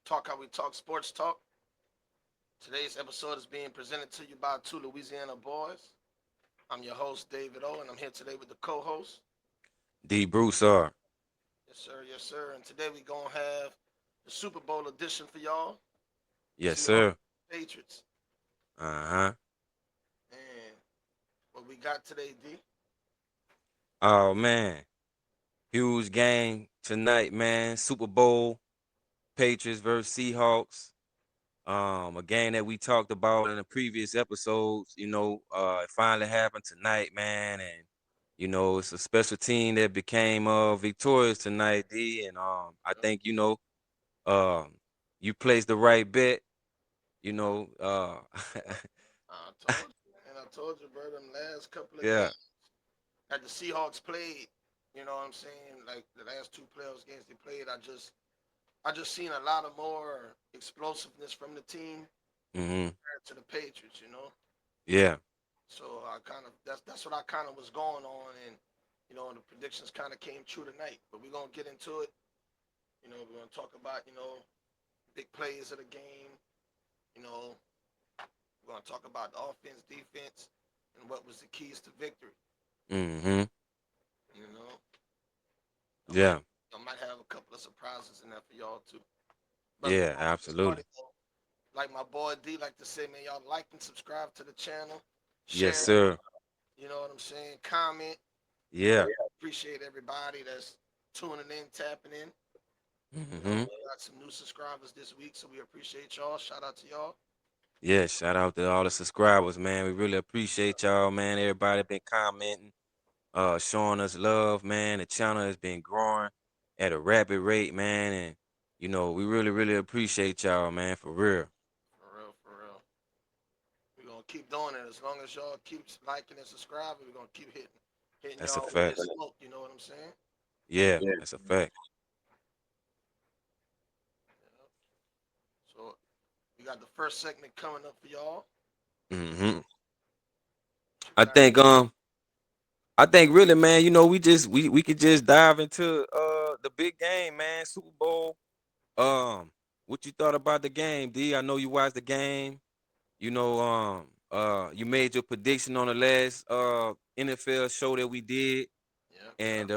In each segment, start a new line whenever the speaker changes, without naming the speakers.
Talk How We Talk Sports Talk. Today's episode is being presented to you by two Louisiana boys. I'm your host, David O, and I'm here today with the co host.
D. Broussard.
Yes, sir, yes, sir. And today we're going to have the Super Bowl edition for y'all.
Yes,
Seahawks
sir.
Patriots.
Uh-huh.
And what we got today, D?
Oh man. Huge game tonight, man. Super Bowl, Patriots versus Seahawks. A game that we talked about in the previous episodes. It finally happened tonight, man. And it's a special team that became victorious tonight, D. And I think, um you placed the right bet, you know.
I told you, man. I told you, bro, them last couple of
Yeah.
games that the Seahawks played, you know what I'm saying? Like the last two playoffs games they played, I just seen a lot of more explosiveness from the team
Mm-hmm.
compared to the Patriots.
Yeah.
So I kind of that's what I kind of was going on, and the predictions kind of came true tonight. But we're gonna get into it. We're gonna talk about big plays of the game. You know, we're gonna talk about the offense, defense, and what was the keys to victory.
Mm-hmm.
You know, I might
Yeah.
I might have a couple of surprises in there for y'all too. But
Yeah,
before we get
absolutely.
started, though, like my boy D like to say, man, y'all like and subscribe to the channel,
Yes,
share.
sir.
You know what I'm saying? Comment.
Yeah.
Appreciate everybody that's tuning in, tapping in.
Hmm.
We got some new subscribers this week, so we appreciate y'all. Shout out to y'all.
Yeah, shout out to all the subscribers, man. We really appreciate y'all, man. Everybody been commenting, showing us love, man. The channel has been growing at a rapid rate, man. And we really, really appreciate y'all, man, for real.
For real, for real. We're gonna keep doing it as long as y'all keep liking and subscribing. We're gonna keep hitting
That's a
y'all with
fact.
this smoke. You know what I'm saying?
Yeah, that's a fact.
Yeah. So we got the first segment coming up for y'all.
Hmm.
What you
I
got?
think I think really, man, we could just dive into the big game, man, Super Bowl. Um, what you thought about the game, D? I know you watched the game. You made your prediction on the last NFL show that we did,
Yeah, yeah,
and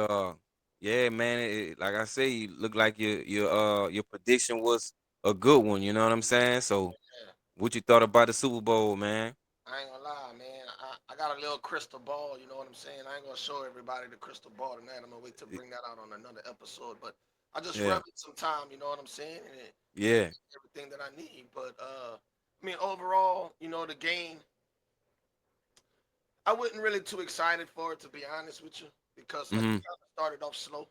yeah, man, like I say, you look like your prediction was a good one. You know what I'm saying? So,
yeah.
what you thought about the Super Bowl, man?
I ain't gonna lie, man. I got a little crystal ball. You know what I'm saying? I ain't gonna show everybody the crystal ball tonight. I'm gonna wait to
Y-
bring that out on another episode. But I just
Yeah,
rubbed it some time. You know what I'm saying? And it
yeah.
gives me everything that I need. But I mean, overall, the game, I wasn't really too excited for it to be honest with you because like we
Mhm,
kind of started off slow.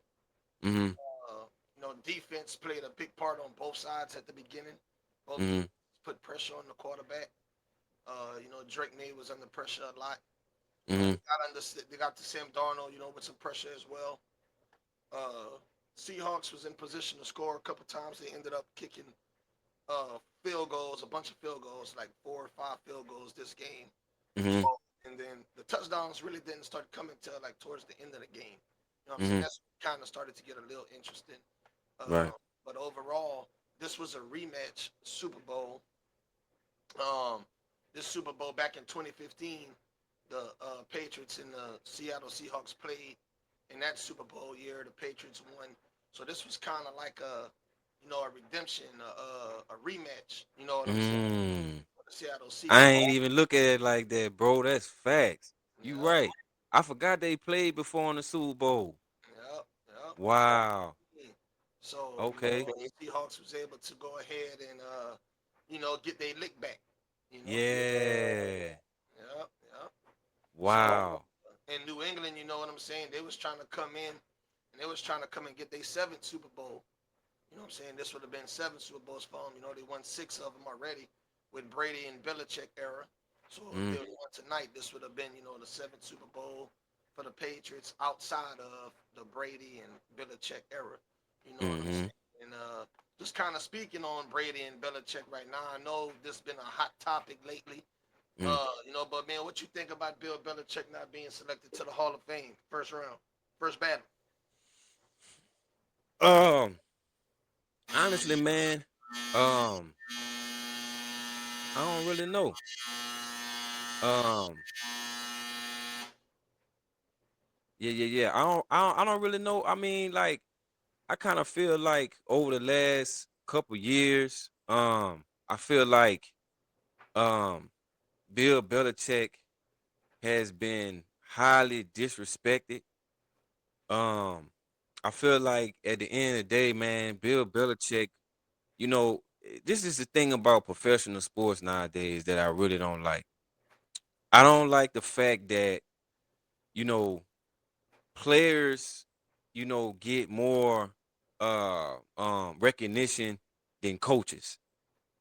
mhm,
Defense played a big part on both sides at the beginning. Both
mhm,
defenses put pressure on the quarterback. Drake May was under pressure a lot.
mhm,
They got to Sam Darnold, with some pressure as well. Uh, Seahawks was in position to score a couple times. They ended up kicking field goals, a bunch of field goals, like 4 or 5 field goals this game.
mhm,
And then the touchdowns really didn't start coming till like towards the end of the game. You know what I'm saying?
mhm.
That's kind of started to get a little interesting.
Right.
But overall, this was a rematch Super Bowl. Um, this Super Bowl back in 2015, the Patriots and the Seattle Seahawks played in that Super Bowl year. The Patriots won, so this was kind of like a redemption, a rematch. You know what I'm saying?
Mm.
For the Seattle
I
Seahawks.
ain't even look at it like that, bro. That's facts. You
Yep,
right. I forgot they played before in the Super Bowl.
yep, yep.
Wow.
So
Okay.
the Seahawks was able to go ahead and get their lick back. You know.
Yeah.
Yep, yep. So
Wow.
in New England, you know what I'm saying? They was trying to come in and they was trying to come and get their seventh Super Bowl. You know what I'm saying? This would have been 7 Super Bowls for them. They won 6 of them already with Brady and Belichick era. So if they
Mm,
would won tonight, this would have been, the seventh Super Bowl for the Patriots outside of the Brady and Belichick era. You know what I'm
mm-hmm.
saying? And just kind of speaking on Brady and Belichick right now, I know this has been a hot topic lately.
Mm.
But man, what you think about Bill Belichick not being selected to the Hall of Fame first round, first battle?
Um, honestly, man. Um, I don't really know. Um, yeah. I don't really know. I mean, like, I kind of feel like over the last couple years, I feel like um Bill Belichick has been highly disrespected. Um, I feel like at the end of the day, man, Bill Belichick, this is the thing about professional sports nowadays that I really don't like. I don't like the fact that, you know, players, get more recognition than coaches.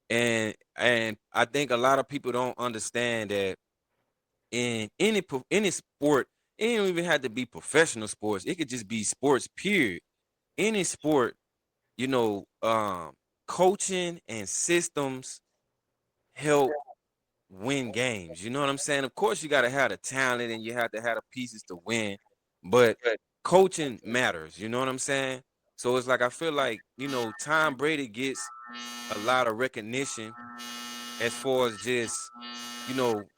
And I think a lot of people don't understand that in any sport, it don't even have to be professional sports. It could just be sports, period. Any sport, you know, um, coaching and systems help win games. You know what I'm saying? Of course, you got to have the talent and you have to have the pieces to win, but coaching matters. You know what I'm saying? So it's like I feel like Tom Brady gets a lot of recognition as far as just you know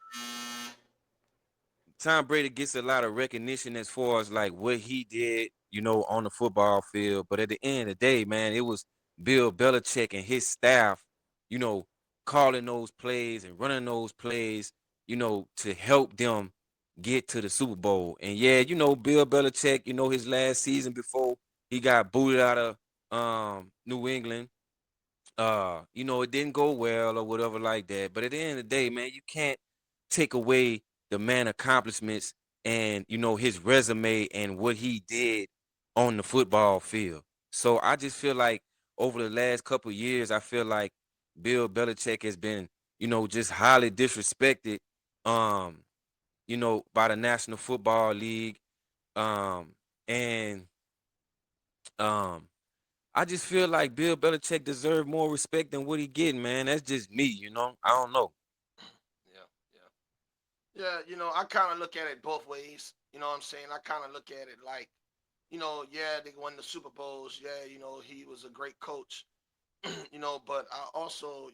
Tom Brady gets a lot of recognition as far as like what he did, on the football field. But at the end of the day, man, it was Bill Belichick and his staff, you know, calling those plays and running those plays, to help them get to the Super Bowl. And yeah, Bill Belichick, his last season before he got booted out of New England, it didn't go well or whatever like that. But at the end of the day, man, you can't take away the man accomplishments and his resume and what he did on the football field. So I just feel like over the last couple of years, I feel like Bill Belichick has been, just highly disrespected, um, by the National Football League. Um, and um I just feel like Bill Belichick deserved more respect than what he getting, man. That's just me, I don't know.
Yeah, yeah. I kind of look at it both ways. You know what I'm saying? I kind of look at it like, yeah, they won the Super Bowls. Yeah, he was a great coach. But I also,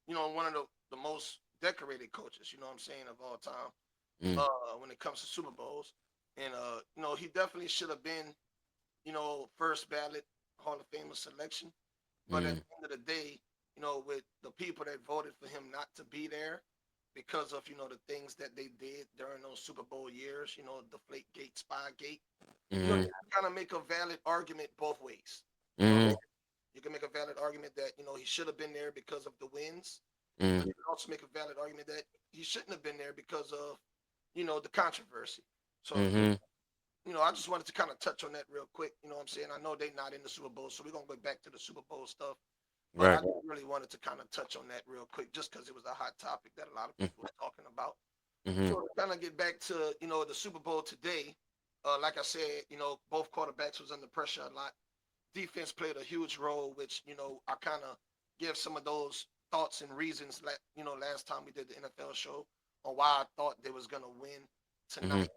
one of the most decorated coaches. You know what I'm saying, of all time.
Mm,
When it comes to Super Bowls, and he definitely should have been, first ballot Hall of Famer selection. But at
mm,
the end of the day, with the people that voted for him not to be there because of the things that they did during those Super Bowl years, Deflate Gate, Spy Gate,
mm,
you kind of make a valid argument both ways. You know what I'm
mm,
saying? You can make a valid argument that he should have been there because of the wins, but
mm,
you can also make a valid argument that he shouldn't have been there because of the controversy. So
mm,
I just wanted to kind of touch on that real quick. You know what I'm saying? I know they're not in the Super Bowl, so we're gonna go back to the Super Bowl stuff. But I
right.
just really wanted to kind of touch on that real quick, just because it was a hot topic that a lot of
Mm,
people were talking about.
mm,
So to kind of get back to the Super Bowl today, like I said, both quarterbacks was under pressure a lot. Defense played a huge role, which I kind of give some of those thoughts and reasons. Last time we did the NFL show on why I thought they was gonna win
mm,
tonight,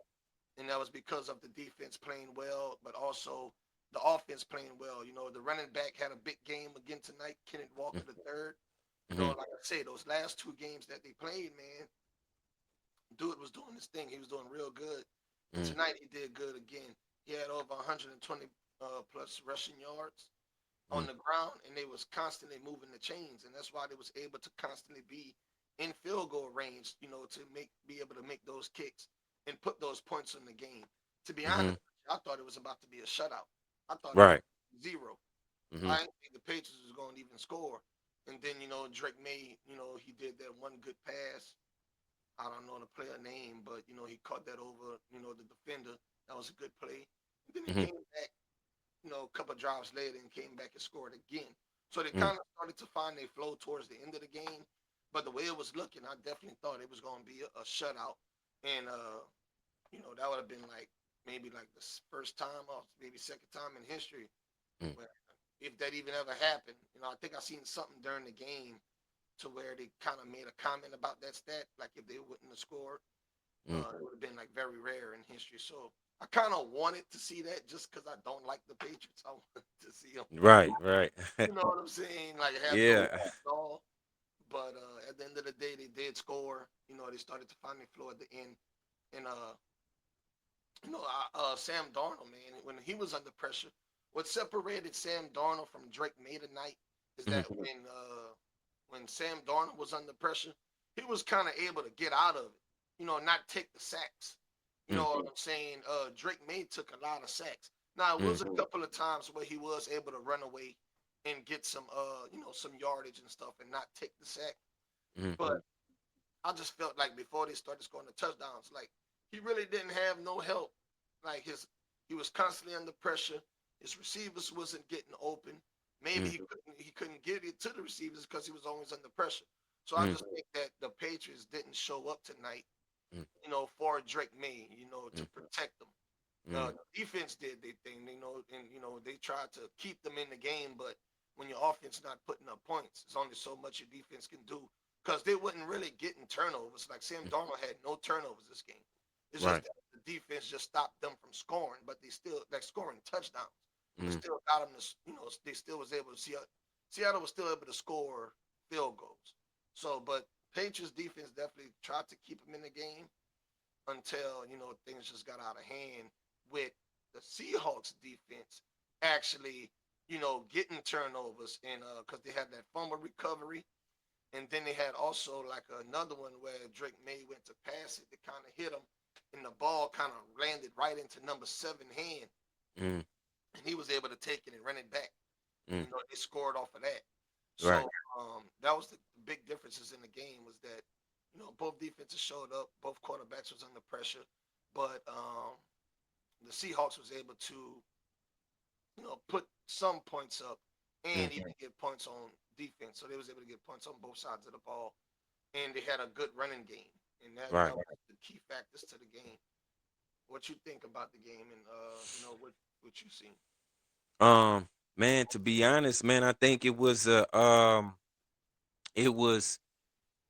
and that was because of the defense playing well, but also the offense playing well. The running back had a big game again tonight, Kenneth Walker the third.
mm,
Like I said, those last two games that they played, man, dude was doing his thing. He was doing real good, and
mm,
tonight he did good again. He had over 120 plus rushing yards on
mm,
the ground, and they was constantly moving the chains, and that's why they was able to constantly be in field goal range, to be able to make those kicks and put those points in the game. To be honest,
mm,
I thought it was about to be a shutout. I thought it was
right.
zero.
Mm,
I didn't think the Patriots was going to even score. And then Drake May, he did that one good pass. I don't know the player name, but he caught that over, the defender. That was a good play. And then he
mm,
came back, a couple of drives later and came back and scored again. So they
mm,
kind of started to find their flow towards the end of the game. But the way it was looking, I definitely thought it was going to be a shutout. And, that would have been like maybe like the first time or maybe second time in history
mm,
where, if that even ever happened. I think I seen something during the game to where they kind of made a comment about that stat. Like if they wouldn't have scored,
mm,
it would have been like very rare in history. So I kind of wanted to see that just because I don't like the Patriots. I wanted to see them,
Right, right.
you know what I'm saying? Like have no
Yeah.
hope at all. But at the end of the day, they did score. You know, they started to find their flow at the end. And Sam Darnold, man, when he was under pressure, what separated Sam Darnold from Drake May tonight is
Mhm,
that when Sam Darnold was under pressure, he was kind of able to get out of it. You know, not take the sacks. You know
mm,
what I'm saying? Drake May took a lot of sacks. Now it was
mm,
a couple of times where he was able to run away and get some some yardage and stuff and not take the sack.
mm,
But I just felt like before they started scoring the touchdowns, like he really didn't have no help. Like he was constantly under pressure. His receivers wasn't getting open. Maybe
mm,
he couldn't get it to the receivers because he was always under pressure. So I
mm,
just think that the Patriots didn't show up tonight,
mm,
for Drake May, to
mm,
protect them.
mm,
Defense did their thing, and they tried to keep them in the game. But when your offense not putting up points, there's only so much your defense can do because they wasn't really getting turnovers. Like Sam
mm.
Darnold had no turnovers this game. It's just
Right.
that the defense just stopped them from scoring, but they still like scoring touchdowns, but
Mm,
still got them to they still was able to see Seattle was still able to score field goals. So, but Patriots defense definitely tried to keep them in the game until things just got out of hand with the Seahawks defense actually getting turnovers and because they had that fumble recovery and then they had also like another one where Drake May went to pass it that kind of hit him and the ball kind of landed right into number seven hand
mm,
and he was able to take it and run it back.
mm.
They scored off of that.
Right.
So that was the big differences in the game was that both defenses showed up, both quarterbacks was under pressure, but the Seahawks was able to put some points up
Mm,
and even get points on defense. So they was able to get points on both sides of the ball, and they had a good running game, and that
right.
was the key factors to the game. What you think about the game, and what you seen?
Um, Man, to be honest, man, I think it was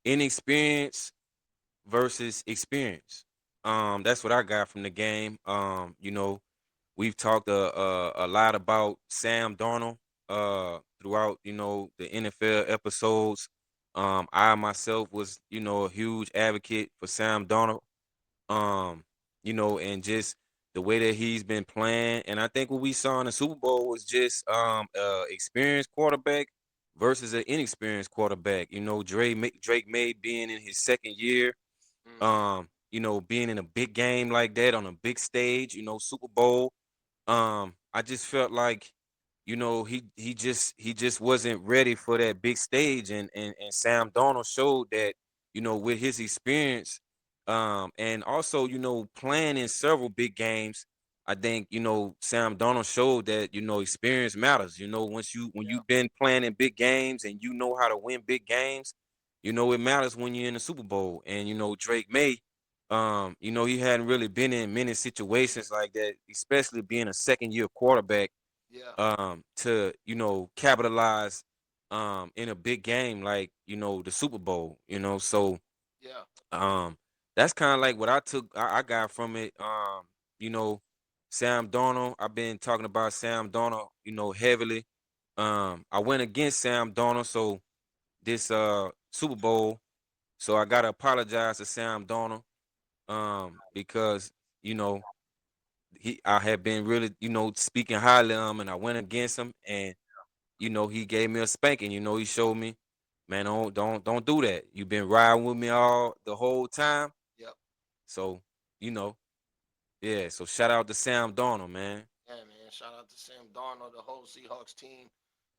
inexperience versus experience. That's what I got from the game. We've talked a lot about Sam Darnold throughout, the NFL episodes. I myself was, a huge advocate for Sam Darnold. Um, and just the way that he's been playing. And I think what we saw in the Super Bowl was just experienced quarterback versus an inexperienced quarterback. Drake May being in his second year,
Mm-hmm.
being in a big game like that on a big stage, Super Bowl. I just felt like, he just wasn't ready for that big stage, and Sam Darnold showed that, with his experience, and also, playing in several big games. I think, Sam Darnold showed that, experience matters. When
Yeah.
you've been playing in big games and you know how to win big games, it matters when you're in the Super Bowl. And Drake May, he hadn't really been in many situations like that, especially being a second year quarterback,
Yeah.
to, capitalize in a big game like, the Super Bowl, so
Yeah.
um that's kind of like what I got from it. You know, Sam Darnold, I've been talking about Sam Darnold, heavily. I went against Sam Darnold, so this Super Bowl, so I gotta apologize to Sam Darnold, because, you know, I had been really, speaking highly of him, and I went against him, and he gave me a spanking. He showed me, man, don't do that. You've been riding with me all the whole time.
Yep.
So, you know, yeah. So shout out to Sam Darnold, man.
Yeah, man. Shout out to Sam Darnold, the whole Seahawks team.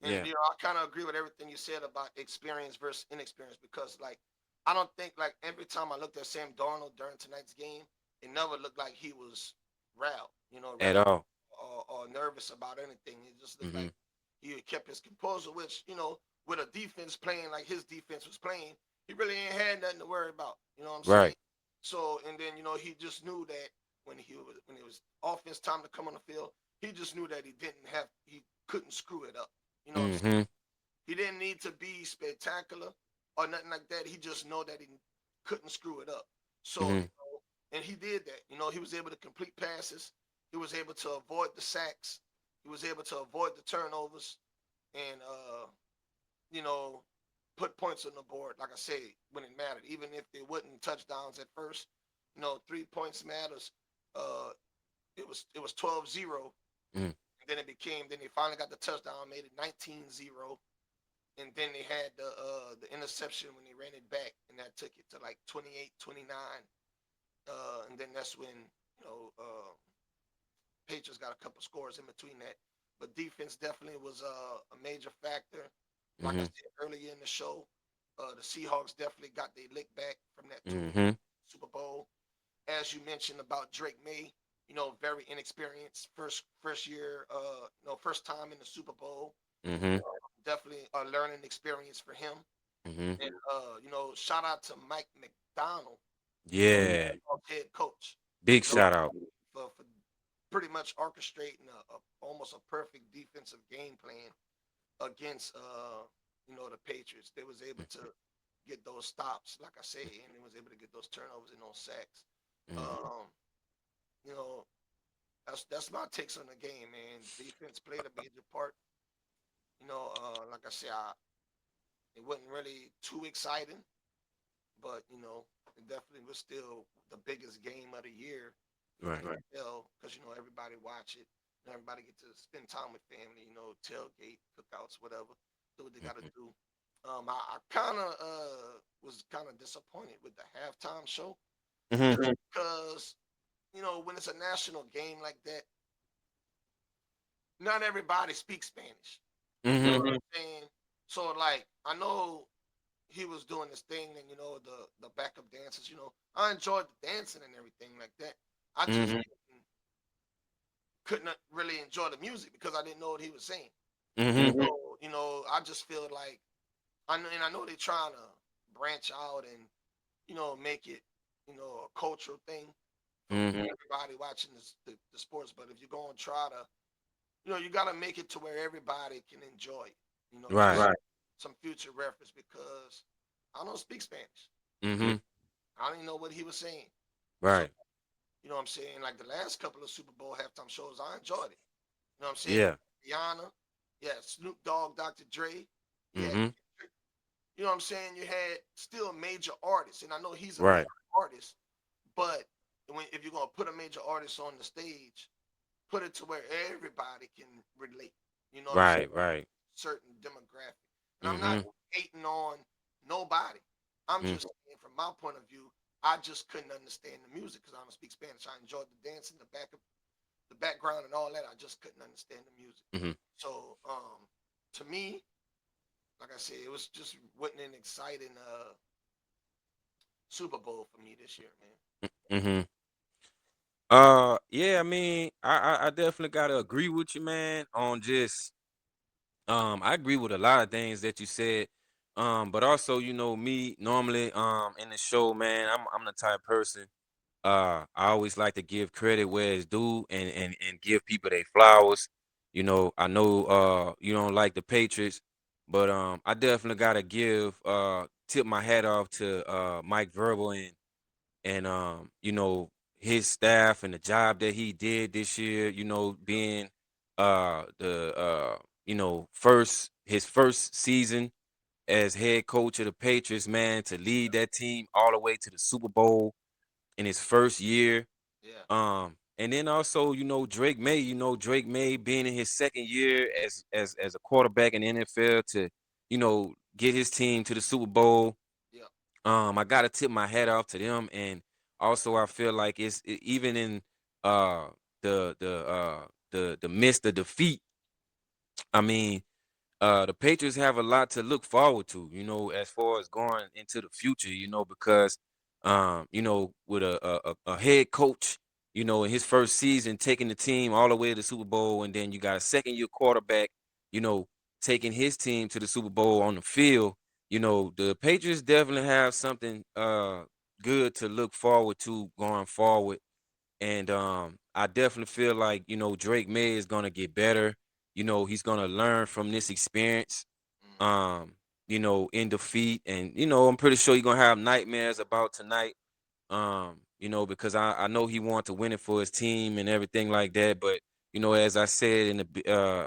And
Yeah,
I kind of agree with everything you said about experience versus inexperience because, like, I don't think like every time I looked at Sam Darnold during tonight's game, it never looked like he was riled,
at
rattled
all.
or nervous about anything. It just looked
Hmm.
like he had kept his composure, which with a defense playing like his defense was playing, he really ain't had nothing to worry about. You know what I'm saying?
Right.
So, and then he just knew that when it was offense time to come on the field, he just knew that he couldn't screw it up. You know what I'm saying?
Hmm.
He didn't need to be spectacular or nothing like that. He just know that he couldn't screw it up. So,
Hmm.
and he did that. He was able to complete passes. He was able to avoid the sacks. He was able to avoid the turnovers, and you know, put points on the board. Like I say, when it mattered, even if they wasn't touchdowns at first, 3 points matters. Uh, it was 12-0,
Mm,
and then it became. Then they finally got the touchdown, made it 19-0, and then they had the interception when they ran it back, and that took it to like 28-29. And then that's when you know Patriots got a couple scores in between that. But defense definitely was a major factor. Like I
mhm,
said earlier in the show, the Seahawks definitely got their lick back from that 2
mhm,
Super Bowl. As you mentioned about Drake May, very inexperienced, first year, first time in the Super Bowl.
mhm,
Definitely a learning experience for him.
mhm.
And shout out to Mike McDonald,
Yeah,
head coach,
big
you know,
shout out.
for pretty much orchestrating almost a perfect defensive game plan against the Patriots. They was able to get those stops, like I say, and they was able to get those turnovers and those sacks.
Mhm,
Um, you know, that's my takes on the game, man. Defense played a major part. Like I said, it wasn't really too exciting, but it definitely was still the biggest game of the year for the
right.
NFL because everybody watch it, and everybody get to spend time with family, tailgate, cookouts, whatever, do what they got to
Mhm,
do. I kind of was kind of disappointed with the halftime show
mhm,
just because when it's a national game like that, not everybody speaks Spanish. You know
mhm,
what I'm saying? So like I know he was doing this thing and the backup dancers, I enjoyed the dancing and everything like that. I just
mhm,
couldn't really enjoy the music because I didn't know what he was saying.
mhm,
So, I just feel like I know they're trying to branch out and make it a cultural thing for
mhm.
everybody watching the sports. But if you're going to try to, you got to make it to where everybody can enjoy it. Just
Right.
some future reference because I don't speak Spanish.
Mhm.
I didn't know what he was saying. So,
Right.
what I'm saying? Like the last couple of Super Bowl halftime shows, I enjoyed it. You know what I'm saying?
Yeah.
Rihanna, yeah, Snoop Dogg, Dr. Dre, you had
Mhm.
Kendrick, you know what I'm saying? You had still major artists, and I know he's a major
Right.
artist, but if you're gonna put a major artist on the stage, put it to where everybody can relate. You know what I'm saying?
Right. Right.
Certain demographic. And I'm not
Mhm.
hating on nobody. I'm
Mm.
just saying from my point of view, I just couldn't understand the music because I don't speak Spanish. I enjoyed the dance in the background and all that. I just couldn't understand the music.
Mhm.
So to me, like I said, it was just wasn't an exciting Super Bowl for me this year, man.
Mhm. Yeah, I mean, I definitely gotta agree with you, man, on just I agree with a lot of things that you said. But also, me normally in the show, man, I'm the type of person. I always like to give credit where it's due and give people their flowers. I know you don't like the Patriots, but I definitely gotta tip my hat off to Mike Verbal and his staff and the job that he did this year, being the first his first season as head coach of the Patriots, man, to lead that team all the way to the Super Bowl in his first year.
Yeah,
And then also, Drake May being in his second year as a quarterback in the NFL to, get his team to the Super Bowl.
yeah,
I gotta tip my hat off to them, and also I feel like even in uh the midst of defeat. I mean, the Patriots have a lot to look forward to, as far as going into the future, because with a head coach, in his first season taking the team all the way to the Super Bowl, and then you got a second year quarterback, you know, taking his team to the Super Bowl on the field. The Patriots definitely have something good to look forward to going forward. And I definitely feel like, Drake May is gonna get better. He's gonna learn from this experience,
mm,
um, in defeat. And, I'm pretty sure you're gonna have nightmares about tonight. because I know he wanted to win it for his team and everything like that. But as I said in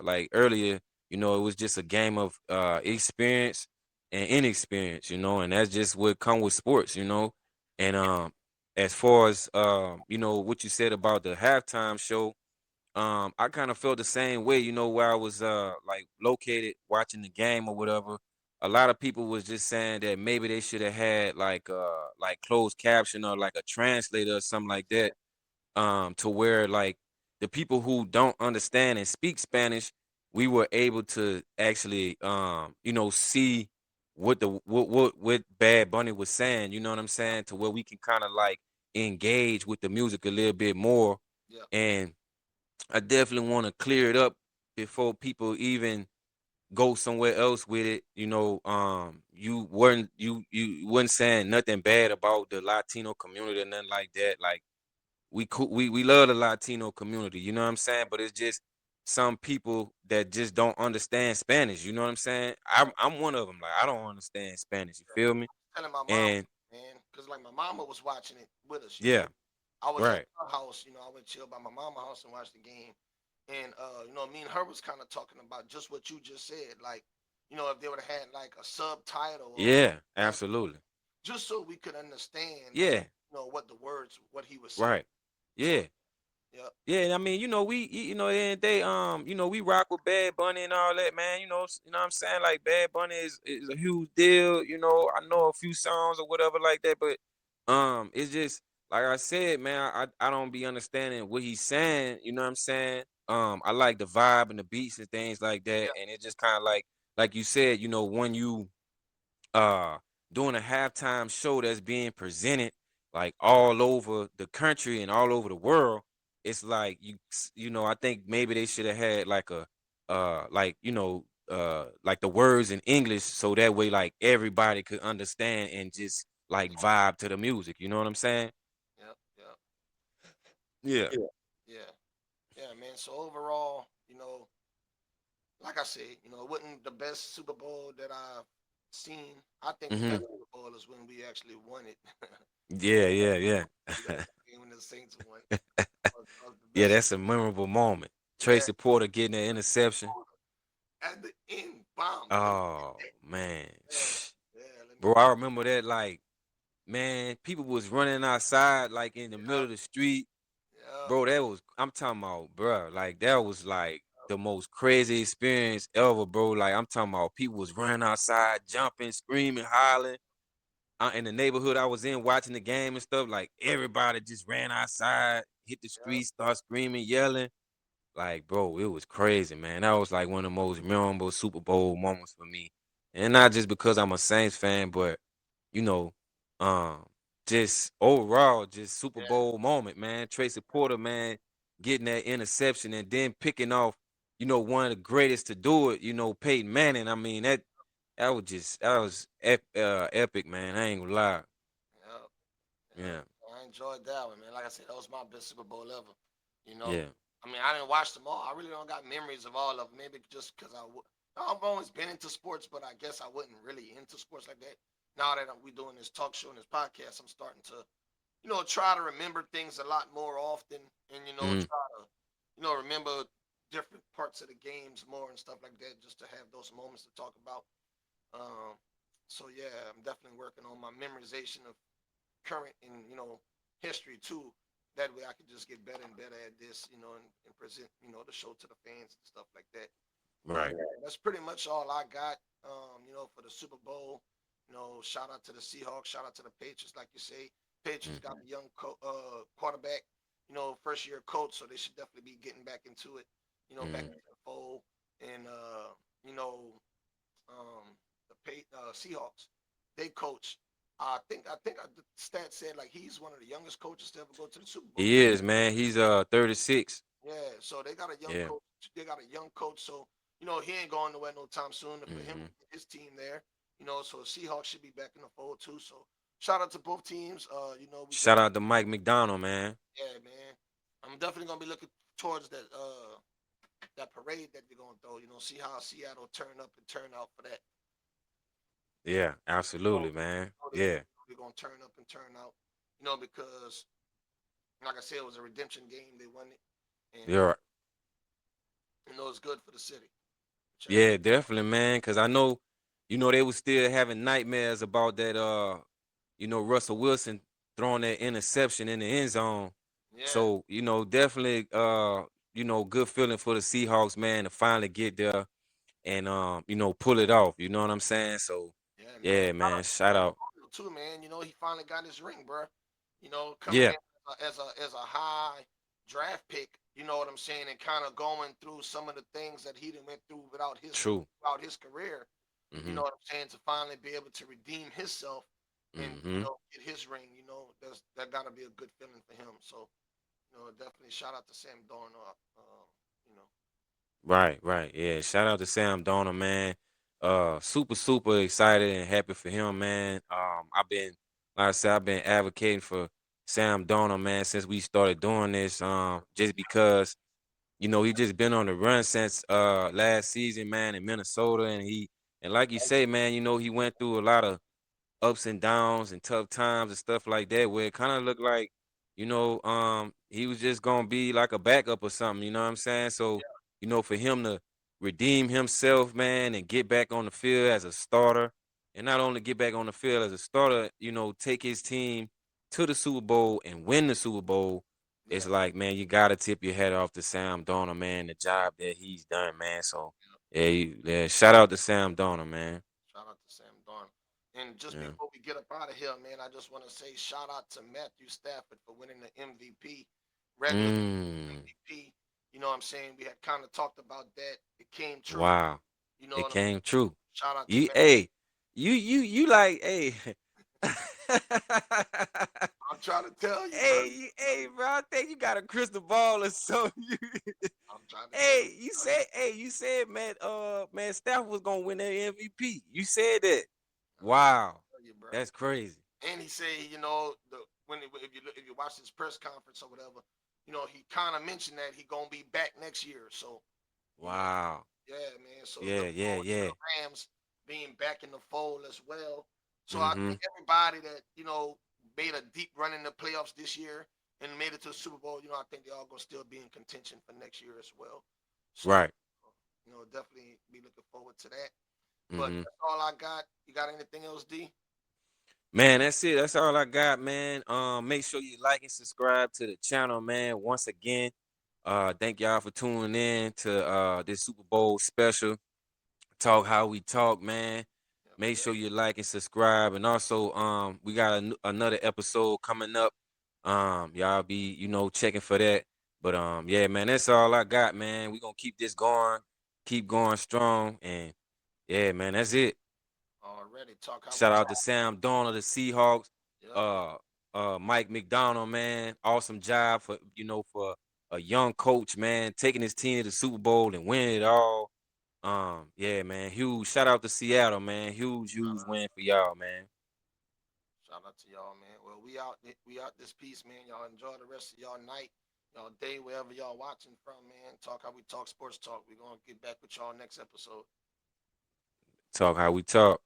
like earlier, it was just a game of experience and inexperience, and that's just what come with sports, And as far as what you said about the halftime show, I kind of felt the same way, where I was like located watching the game or whatever. A lot of people was just saying that maybe they should have had like closed caption or like a translator or something like that, to where like the people who don't understand and speak Spanish, we were able to actually see what Bad Bunny was saying, you know what I'm saying, to where we can kind of like engage with the music a little bit more.
Yeah.
And I definitely want to clear it up before people even go somewhere else with it. You weren't saying nothing bad about the Latino community or nothing like that. Like we love the Latino community, you know what I'm saying? But it's just some people that just don't understand Spanish, you know what I'm saying? I'm one of them. Like I don't understand Spanish, you feel me?
Telling my mom,
And
man, because like my mama was watching it with us.
yeah,
I was at
right.
her house. I went chill by my mama house and watched the game. And me and her was kind of talking about just what you just said. Like, if they would have had like a subtitle or
Yeah,
something,
absolutely.
just so we could understand,
Yeah,
what the words, what he was saying.
right.
So,
Yeah.
yeah,
Yeah, I mean, and they we rock with Bad Bunny and all that, man. You know what I'm saying? Like Bad Bunny is a huge deal, I know a few songs or whatever like that, but it's just like I said, man, I don't be understanding what he's saying, you know what I'm saying? I like the vibe and the beats and things like that,
yeah,
and it just kind of like you said, when you uh doing a halftime show that's being presented like all over the country and all over the world, it's like I think maybe they should have had like a like the words in English so that way like everybody could understand and just like vibe to the music, you know what I'm saying?
yeah, yeah,
Yeah.
yeah, yeah, man. So overall, like I said, it wasn't the best Super Bowl that I've seen. I think the
Hmm.
best Super Bowl is when we actually won it.
Yeah, yeah, yeah.
When the Saints won. Was the
Yeah,
best.
that's a memorable moment.
Yeah,
Tracy Porter getting that interception.
at the end, bomb.
Oh man.
Yeah, yeah. Let me
Bro,
tell
I
you.
remember that like, man, people was running outside like in the middle
Yeah,
of the street.
yeah,
Bro, that was I'm talking about, bro. Like that was like the most crazy experience ever, bro. Like I'm talking about people was running outside, jumping, screaming, hollering. In the neighborhood I was in watching the game and stuff, like everybody just ran outside, hit the
yeah,
streets, start screaming, yelling. Like, bro, it was crazy, man. That was like one of the most memorable Super Bowl moments for me. And not just because I'm a Saints fan, but you know, um, just overall, just Super
yeah.
Bowl moment, man. Tracy Porter, man, getting that interception and then picking off, one of the greatest to do it, Peyton Manning. I mean, that was epic, man. I ain't gonna lie.
Yeah, yeah.
Yeah,
I enjoyed that one, man. Like I said, that was my best Super Bowl ever. You know,
yeah.
I mean, I didn't watch them all. I really don't got memories of all of them. Maybe just because I've always been into sports, but I guess I wasn't really into sports like that. Now that we doing this talk show and this podcast, I'm starting to, try to remember things a lot more often, and
Mm,
try to, remember different parts of the games more and stuff like that, just to have those moments to talk about. Um, so yeah, I'm definitely working on my memorization of current and history too. That way I can just get better and better at this, and present the show to the fans and stuff like that. But
right.
that's pretty much all I got. For the Super Bowl. Shout out to the Seahawks. Shout out to the Patriots, like you say. Patriots got
Hmm.
a young quarterback. First year coach, so they should definitely be getting back into it. Back
Hmm.
into the fold. And you know, the Seahawks. They coach. The stat said like he's one of the youngest coaches to ever go to the Super Bowl.
He is, man. He's 36.
Yeah, so they got a young
Yeah.
coach. They got a young coach, so he ain't going nowhere no time soon. For him,
Hmm.
his team there, so Seahawks should be back in the fold too. So shout out to both teams. We
Shout
definitely,
out to Mike McDonald, man.
yeah, man. I'm definitely gonna be looking towards that parade that they're gonna throw. See how Seattle turn up and turn out for that.
Yeah,
Oh,
absolutely, man. Yeah.
they're gonna turn up and turn out. Because Like I said, it was a redemption game. They won it, and
Yeah,
it's good for the city. Check out.
yeah, definitely, man. Cause I know, they was still having nightmares about that. Russell Wilson throwing that interception in the end zone.
Yeah,
So, definitely, good feeling for the Seahawks, man, to finally get there and pull it off. You know what I'm saying? So,
yeah, man.
yeah,
Shout
man,
out to
shout
Sam
out.
Darnold too, man. He finally got his ring, bro. Coming
Yeah,
in as a high draft pick. You know what I'm saying, and kind of going through some of the things that he done went through
true.
without his career. You know
Mhm.
what I'm saying, to finally be able to redeem himself and
Mhm.
get his ring. That got to be a good feeling for him. So definitely shout out to Sam Darnold. You know,
Right, right. Yeah. Shout out to Sam Donald, man. Super, super excited and happy for him, man. Like I said, I've been advocating for Sam Donald, man, since we started doing this. Just because, he just been on the run since last season, man, in Minnesota. And like you say, man, he went through a lot of ups and downs and tough times and stuff like that, where it kind of looked like, he was just gonna be like a backup or something, you know what I'm saying? So, for him to redeem himself, man, and get back on the field as a starter, and not only get back on the field as a starter, take his team to the Super Bowl and win the Super Bowl. It's
yeah,
like, man, you gotta tip your hat off to Sam Donald, man, the job that he's done, man. So,
yeah.
yeah, yeah, shout out to Sam Donald, man.
Shout out to Sam Darnold. And just
Yeah.
before we get up out of here, man, I just want to say shout out to Matthew Stafford for winning the MVP, regular
Mm.
MVP. You know what I'm saying? We had kind of talked about that. It came true.
Wow.
You know
It
what I'm
came true.
Shout out to
You
Matt.
hey, you like hey.
I'm trying to tell you, bro.
Hey, bro, I think you got a crystal ball or something.
I'm trying to tell
You said, man, Stafford was gonna win that MVP. You said that.
I'm trying to
Wow.
tell you, bro.
That's crazy.
And he said, if you watch his press conference or whatever, he kind of mentioned that he gonna be back next year. So, you know,
Wow.
yeah, man. So
Yeah,
look
yeah,
forward to
yeah.
the Rams being back in the fold as well. So I
Mm-hmm.
think everybody that made a deep run in the playoffs this year and made it to the Super Bowl, I think they all gonna still be in contention for next year as well. So,
Right.
definitely be looking forward to that. But
Mm-hmm.
that's all I got. You got anything else, D?
Man, that's it. That's all I got, man. Make sure you like and subscribe to the channel, man. Once again, thank y'all for tuning in to this Super Bowl special. Talk how we talk, man.
Yep,
Make
yep.
sure you like and subscribe, and also we got another episode coming up. Y'all be checking for that. But yeah, man, that's all I got, man. We gonna keep this going, keep going strong, and yeah, man, that's it.
Already talk how we
Shout out to
talk.
Sam Donald, the Seahawks.
Yep.
Uh, Mike McDonald, man, awesome job for a young coach, man, taking his team to the Super Bowl and winning it all. Yeah, man, huge shout out to Seattle, man, huge,
Shout
huge
out,
win for y'all, man.
shout out to y'all, man. Well, we out this piece, man. Y'all enjoy the rest of y'all night, y'all day, wherever y'all watching from, man. Talk how we talk, sports talk. We're gonna get back with y'all next episode.
Talk how we talk.